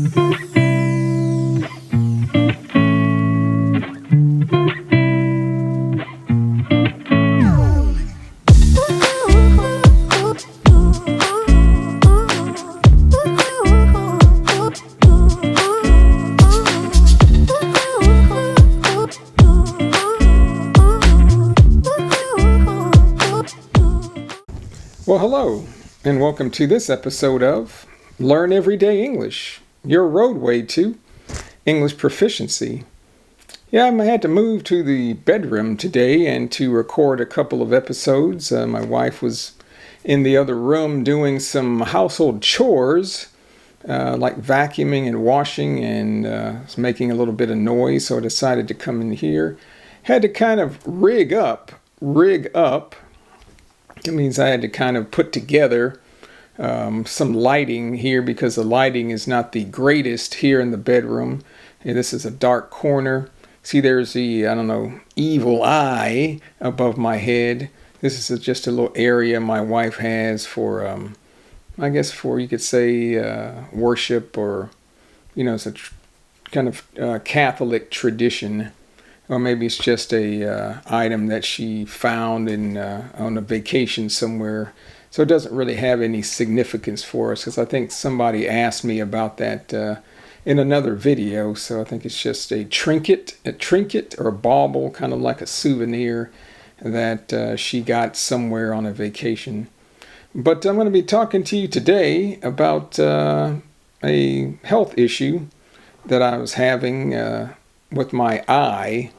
Well, hello, and welcome to this episode of Learn Everyday English, your roadway to English proficiency. Yeah, I had to move to the bedroom today and to record a couple of episodes. My wife was in the other room doing some household chores, like vacuuming and washing, and was making a little bit of noise, so I decided to come in here. Had to kind of rig up. It means I had to kind of put together some lighting here because the lighting is not the greatest here in the bedroom. And this is a dark corner. See, there's the, evil eye above my head. This is just a little area my wife has for, I guess for, you could say, worship, or, it's a kind of Catholic tradition. Or maybe it's just a item that she found on a vacation somewhere. So it doesn't really have any significance for us, because I think somebody asked me about that in another video. So I think it's just a trinket or a bauble, kind of like a souvenir that she got somewhere on a vacation. But I'm going to be talking to you today about a health issue that I was having with my eye.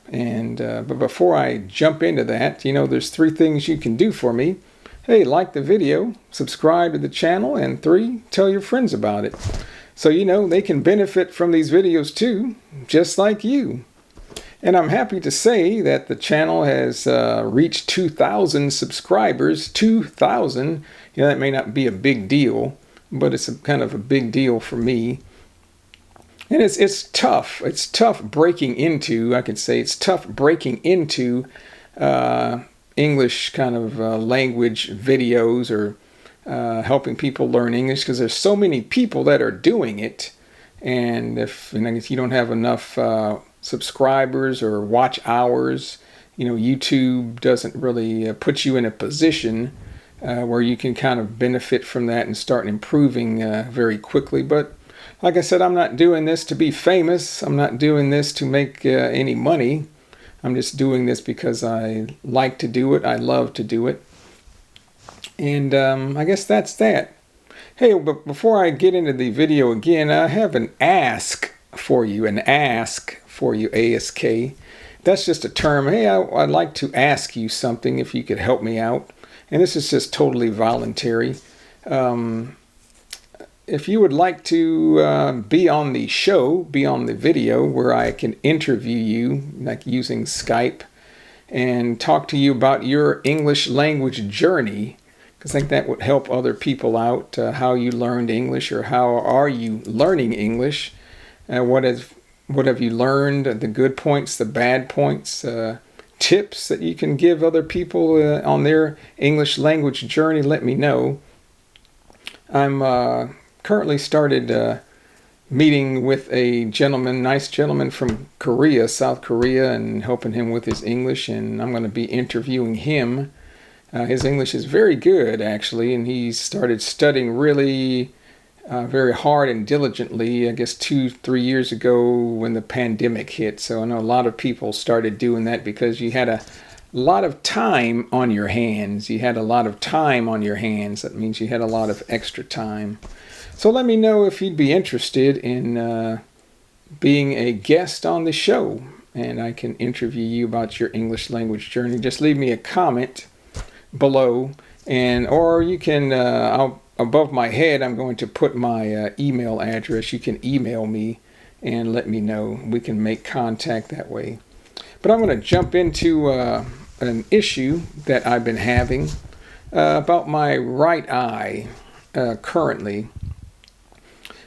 And but before I jump into that, there's 3 things you can do for me. Hey, like the video, subscribe to the channel, and 3, tell your friends about it. So they can benefit from these videos too, just like you. And I'm happy to say that the channel has reached 2,000 subscribers. 2,000. That may not be a big deal, but it's kind of a big deal for me. And it's tough. It's tough breaking into, I could say, English kind of language videos, or helping people learn English, because there's so many people that are doing it. And if you don't have enough subscribers or watch hours, YouTube doesn't really put you in a position where you can kind of benefit from that and start improving very quickly. But like I said, I'm not doing this to be famous. I'm not doing this to make any money. I'm just doing this because I like to do it. I love to do it. And I guess that's that. Hey, but before I get into the video again, I have an ask for you. ASK. That's just a term. Hey, I'd like to ask you something if you could help me out. And this is just totally voluntary. If you would like to be on the show, be on the video where I can interview you, like using Skype, and talk to you about your English language journey, because I think that would help other people out, how you learned English, or how are you learning English, what have you learned, the good points, the bad points, tips that you can give other people on their English language journey. Let me know. I'm currently started meeting with a nice gentleman from South Korea, and helping him with his English, and I'm going to be interviewing him. His English is very good, actually, and he started studying really very hard and diligently, I guess 2-3 years ago when the pandemic hit. So I know a lot of people started doing that because you had a lot of time on your hands. That means you had a lot of extra time. So let me know if you'd be interested in being a guest on the show, and I can interview you about your English language journey. Just leave me a comment below, or you can, above my head, I'm going to put my email address. You can email me and let me know. We can make contact that way. But I'm going to jump into an issue that I've been having about my right eye currently.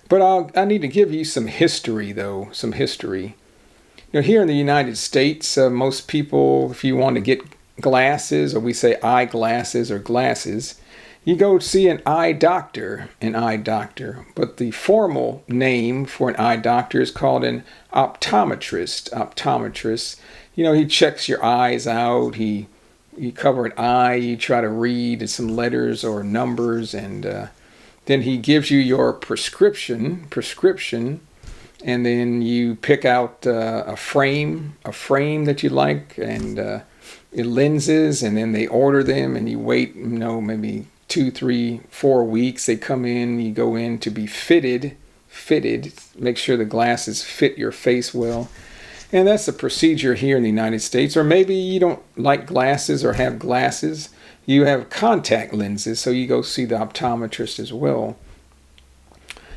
But I need to give you some history, though, Here in the United States, most people, if you want to get glasses, or we say eyeglasses or glasses, You go see an eye doctor, but the formal name for an eye doctor is called an optometrist. He checks your eyes out. You cover an eye, you try to read some letters or numbers, and then he gives you your prescription, and then you pick out a frame that you like, and lenses, and then they order them, and you wait, maybe 2, 3, 4 weeks. They come in, you go in to be fitted, make sure the glasses fit your face well. And that's the procedure here in the United States. Or maybe you don't like glasses or have glasses. You have contact lenses, so you go see the optometrist as well.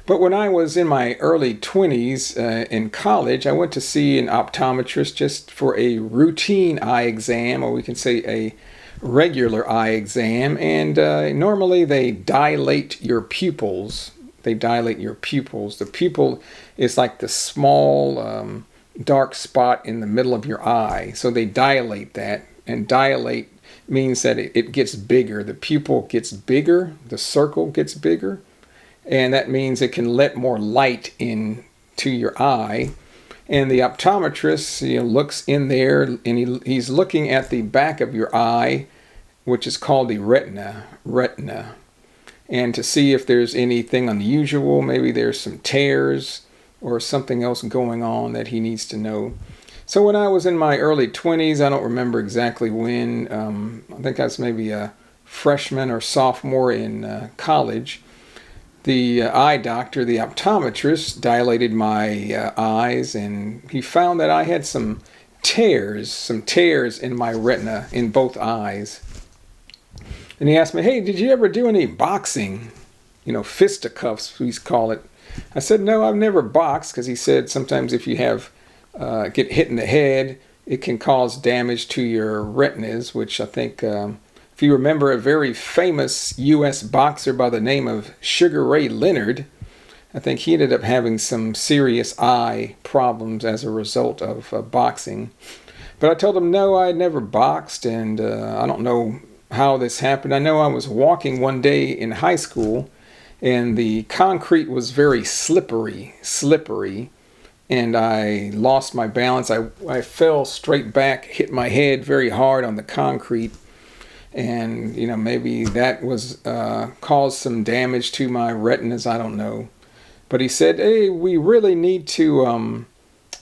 But when I was in my early 20s in college, I went to see an optometrist just for a routine eye exam, or we can say a regular eye exam. And normally they dilate your pupils. The pupil is like the small dark spot in the middle of your eye. So they dilate that, and dilate means that it gets bigger. The pupil gets bigger, the circle gets bigger, and that means it can let more light into your eye. And the optometrist looks in there, and he's looking at the back of your eye, which is called the retina, and to see if there's anything unusual. Maybe there's some tears or something else going on that he needs to know. So when I was in my early 20s, I don't remember exactly when, I think I was maybe a freshman or sophomore in college, the eye doctor, the optometrist, dilated my eyes, and he found that I had some tears in my retina in both eyes. And he asked me, "Hey, did you ever do any boxing? Fisticuffs, we call it." I said, "No, I've never boxed," because he said sometimes if you get hit in the head, it can cause damage to your retinas, which I think, if you remember a very famous U.S. boxer by the name of Sugar Ray Leonard, I think he ended up having some serious eye problems as a result of boxing. But I told him, no, I had never boxed, and I don't know how this happened. I know I was walking one day in high school, and the concrete was very slippery, and I lost my balance. I fell straight back, hit my head very hard on the concrete, and maybe that was caused some damage to my retinas. I don't know. But he said, "Hey, we really need to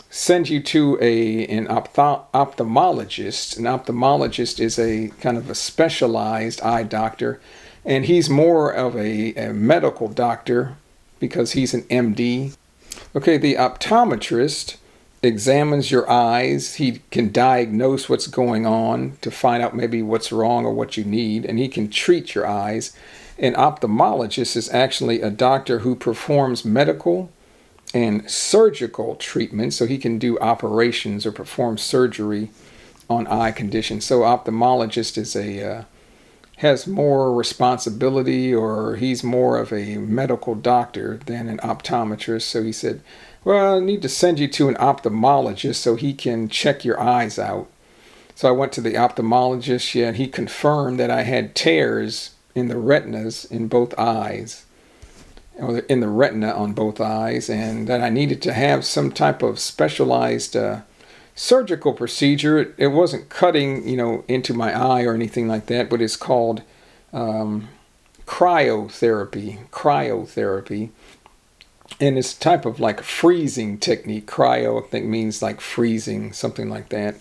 send you to an ophthalmologist." An ophthalmologist is a kind of a specialized eye doctor, and he's more of a medical doctor because he's an MD. Okay, the optometrist examines your eyes. He can diagnose what's going on to find out maybe what's wrong or what you need, and he can treat your eyes. An ophthalmologist is actually a doctor who performs medical and surgical treatment, so he can do operations or perform surgery on eye conditions. So ophthalmologist is has more responsibility, or he's more of a medical doctor than an optometrist. So he said, "Well, I need to send you to an ophthalmologist so he can check your eyes out." So I went to the ophthalmologist, and he confirmed that I had tears in the retinas in both eyes, or in the retina on both eyes, and that I needed to have some type of specialized surgical procedure. It wasn't cutting, into my eye or anything like that, but it's called cryotherapy. And it's type of like a freezing technique. Cryo, I think, means like freezing, something like that.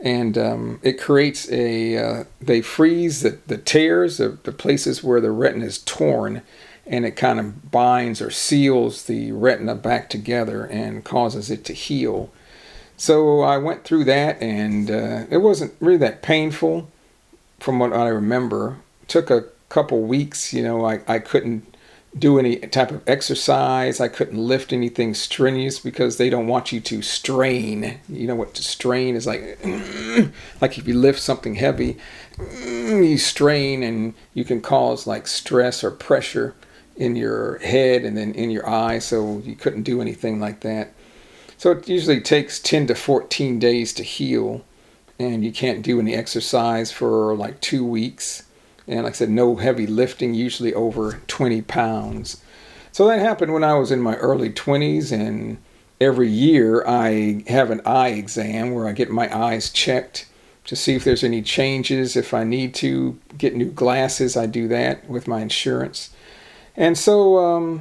And it creates they freeze the tears, the places where the retina is torn, and it kind of binds or seals the retina back together and causes it to heal. So I went through that, and it wasn't really that painful from what I remember. It took a couple weeks. I couldn't do any type of exercise. I couldn't lift anything strenuous because they don't want you to strain. You know what to strain is like? Like if you lift something heavy, you strain, and you can cause like stress or pressure in your head and then in your eye. So you couldn't do anything like that. So it usually takes 10 to 14 days to heal, and you can't do any exercise for like 2 weeks. And like I said, no heavy lifting, usually over 20 pounds. So that happened when I was in my early 20s, and every year I have an eye exam where I get my eyes checked to see if there's any changes. If I need to get new glasses, I do that with my insurance. And so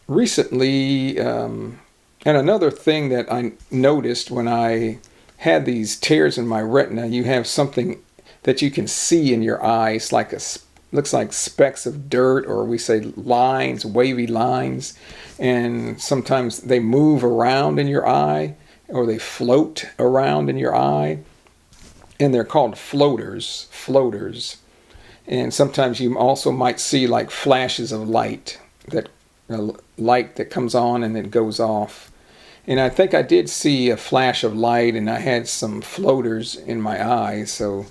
recently, and another thing that I noticed when I had these tears in my retina, you have something that you can see in your eyes, like looks like specks of dirt, or we say lines, wavy lines, and sometimes they move around in your eye, or they float around in your eye, and they're called floaters. And sometimes you also might see like flashes of light that comes on and then goes off. And I think I did see a flash of light, and I had some floaters in my eyes, so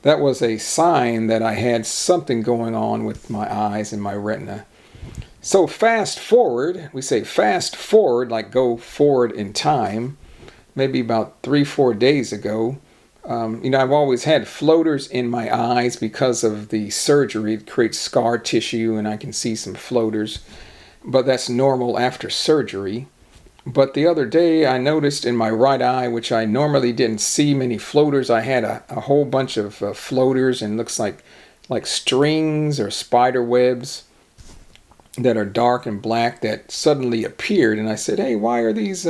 that was a sign that I had something going on with my eyes and my retina. So fast forward, we say fast forward, like go forward in time, maybe about 3-4 days ago. I've always had floaters in my eyes because of the surgery. It creates scar tissue, and I can see some floaters, but that's normal after surgery. But the other day I noticed in my right eye, which I normally didn't see many floaters, I had a whole bunch of floaters, and looks like strings or spider webs that are dark and black that suddenly appeared. And I said, hey, why are these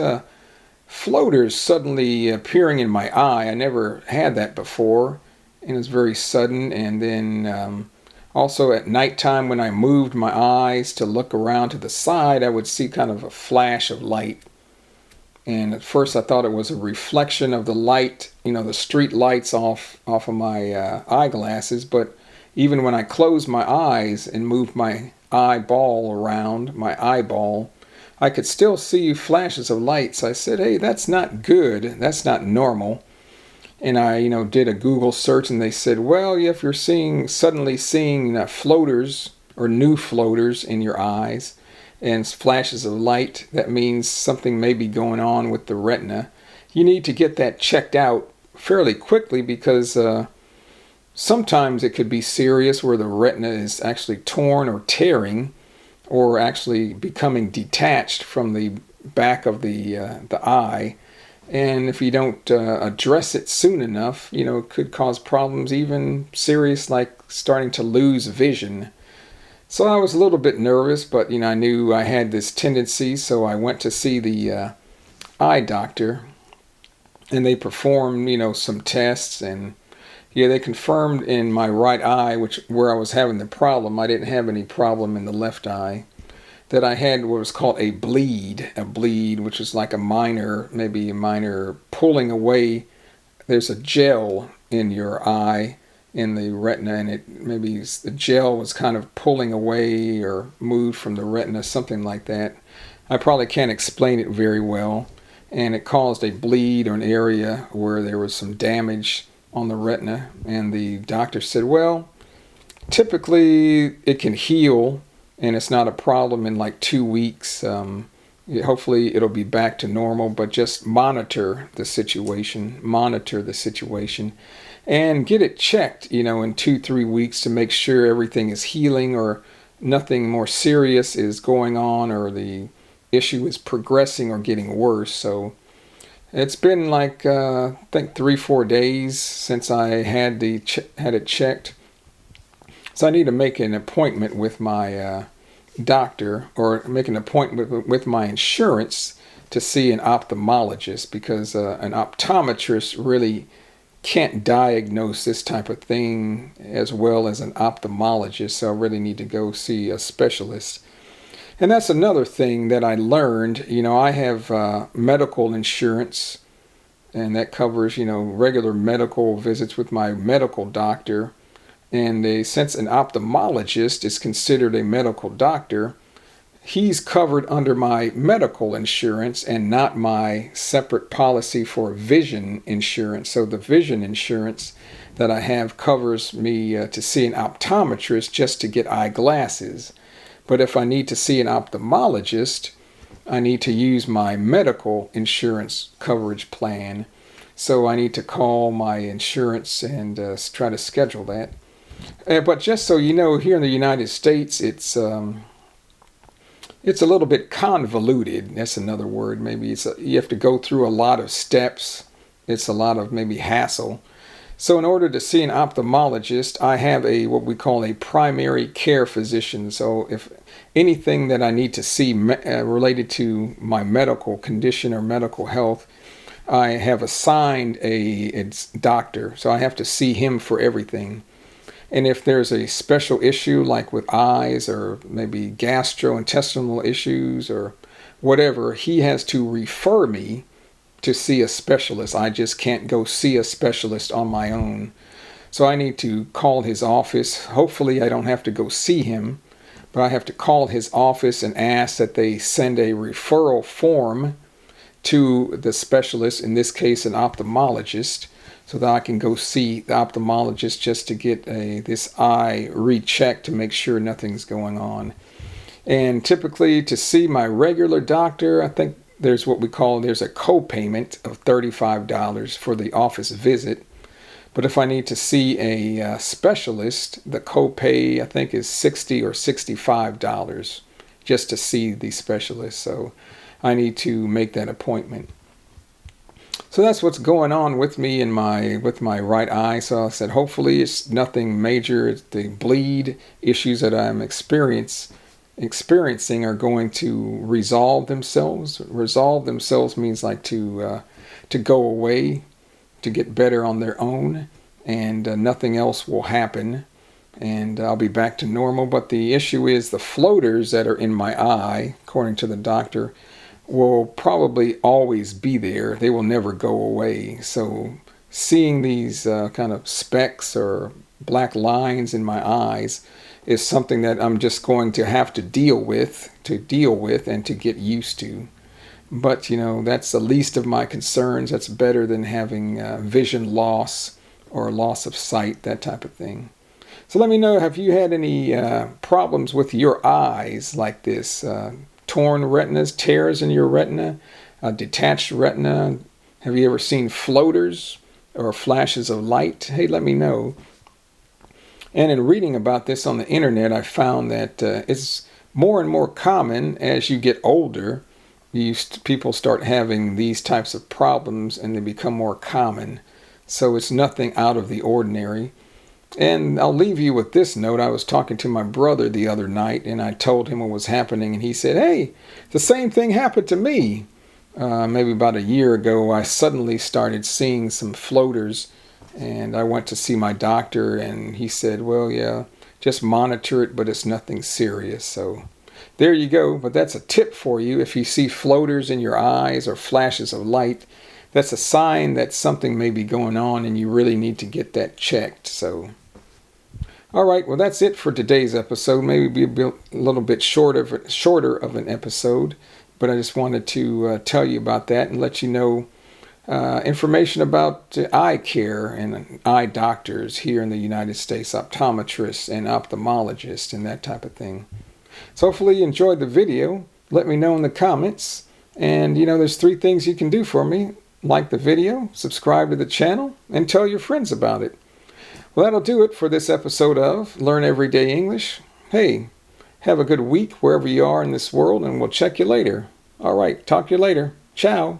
floaters suddenly appearing in my eye? I never had that before, and it was very sudden. And then also at nighttime, when I moved my eyes to look around to the side, I would see kind of a flash of light. And at first I thought it was a reflection of the light, the street lights off of my eyeglasses. But even when I closed my eyes and moved my eyeball around, I could still see flashes of light. So I said, hey, that's not good. That's not normal. And I, did a Google search, and they said, well, if you're suddenly seeing floaters or new floaters in your eyes and flashes of light, that means something may be going on with the retina. You need to get that checked out fairly quickly, because sometimes it could be serious where the retina is actually torn or tearing, or actually becoming detached from the back of the eye. And if you don't address it soon enough, it could cause problems, even serious, like starting to lose vision. So I was a little bit nervous, but I knew I had this tendency, so I went to see the eye doctor, and they performed some tests, and they confirmed in my right eye, where I was having the problem. I didn't have any problem in the left eye. That I had what was called a bleed, which is like maybe a minor pulling away. There's a gel in your eye, in the retina, and the gel was kind of pulling away or moved from the retina, something like that. I probably can't explain it very well. And it caused a bleed, or an area where there was some damage on the retina. And the doctor said, well, typically it can heal, and it's not a problem in like 2 weeks. Hopefully it'll be back to normal, but just monitor the situation, and get it checked, in 2-3 weeks to make sure everything is healing, or nothing more serious is going on, or the issue is progressing or getting worse. So it's been like, I think 3-4 days since I had it checked. So I need to make an appointment with my doctor, or make an appointment with my insurance to see an ophthalmologist, because an optometrist really can't diagnose this type of thing as well as an ophthalmologist. So I really need to go see a specialist. And that's another thing that I learned. I have medical insurance, and that covers regular medical visits with my medical doctor. And since an ophthalmologist is considered a medical doctor, he's covered under my medical insurance and not my separate policy for vision insurance. So the vision insurance that I have covers me to see an optometrist just to get eyeglasses. But if I need to see an ophthalmologist, I need to use my medical insurance coverage plan. So I need to call my insurance and try to schedule that. But just so you know, here in the United States, it's a little bit convoluted. That's another word. Maybe you have to go through a lot of steps. It's a lot of maybe hassle. So in order to see an ophthalmologist, I have what we call a primary care physician. So if anything that I need to see related to my medical condition or medical health, I have assigned a doctor. So I have to see him for everything. And if there's a special issue like with eyes or maybe gastrointestinal issues or whatever, he has to refer me to see a specialist. I just can't go see a specialist on my own. So I need to call his office. Hopefully I don't have to go see him, but I have to call his office and ask that they send a referral form to the specialist, in this case an ophthalmologist, so that I can go see the ophthalmologist just to get this eye rechecked to make sure nothing's going on. And typically to see my regular doctor, I think there's a co-payment of $35 for the office visit. But if I need to see a specialist, the co-pay I think is $60 or $65 just to see the specialist. So I need to make that appointment. So that's what's going on with me with my right eye. So I said, hopefully it's nothing major. It's the bleed issues that I'm experiencing are going to resolve themselves. Resolve themselves means like to go away, to get better on their own, and nothing else will happen, and I'll be back to normal. But the issue is the floaters that are in my eye, according to the doctor, will probably always be there. They will never go away. So seeing these kind of specks or black lines in my eyes is something that I'm just going to have to deal with and to get used to. But that's the least of my concerns. That's better than having vision loss or loss of sight, that type of thing. So let me know, have you had any problems with your eyes like this? Torn retinas, tears in your retina, detached retina? Have you ever seen floaters or flashes of light? Hey, let me know. And in reading about this on the internet, I found that it's more and more common as you get older. People start having these types of problems and they become more common. So it's nothing out of the ordinary. And I'll leave you with this note. I was talking to my brother the other night and I told him what was happening, and he said, hey, the same thing happened to me. Maybe about a year ago, I suddenly started seeing some floaters, and I went to see my doctor, and he said, well, yeah, just monitor it, but it's nothing serious. So there you go. But that's a tip for you. If you see floaters in your eyes or flashes of light, that's a sign that something may be going on and you really need to get that checked. So, all right, well, that's it for today's episode. Maybe be a little bit shorter of an episode, but I just wanted to tell you about that and let you know information about eye care and eye doctors here in the United States, optometrists and ophthalmologists and that type of thing. So hopefully you enjoyed the video. Let me know in the comments. And there's 3 things you can do for me. Like the video, subscribe to the channel, and tell your friends about it. Well, that'll do it for this episode of Learn Everyday English. Hey, have a good week wherever you are in this world, and we'll check you later. All right, talk to you later. Ciao.